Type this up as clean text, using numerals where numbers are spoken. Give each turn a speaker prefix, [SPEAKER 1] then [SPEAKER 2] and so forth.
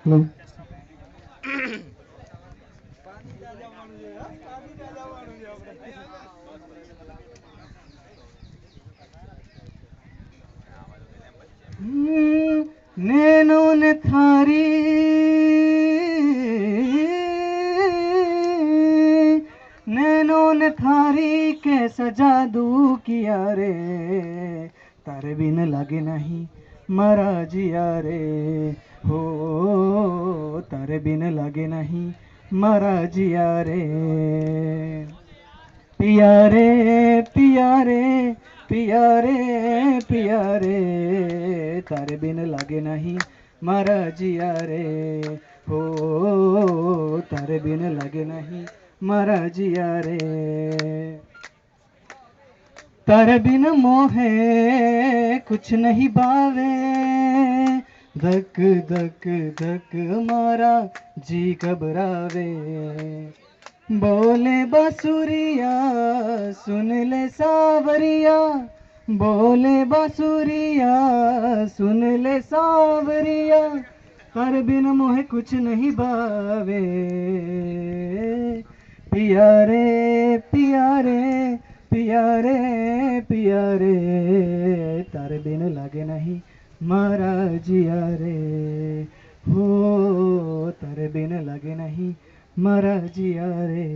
[SPEAKER 1] Hello. నేను थारी नैनों ने थारी कैसा जादू किया रे, तारे बिन लगे नहीं मरा जिया रे, हो तारे बिन लगे नहीं मरा जिया रे। पिया रे पिया रे पिया रे पिया रे, तारे बिन लगे नहीं मारा जिया रे, हो तारे बिन लगे नहीं मारा जिया रे। तारे बिन मोहे कुछ नहीं बावे, धक धक धक हमारा जी घबरावे। बोले बांसुरिया सुन ले सावरिया, बोले बांसुरिया सुन ले सावरिया, तारे बिन मोहे कुछ नहीं भावे। पिया रे पिया रे पिया रे पिया रे, तारे बिन लगे नहीं मारा जिया रे, हो तारे बिन लगे नहीं मारा जिया रे।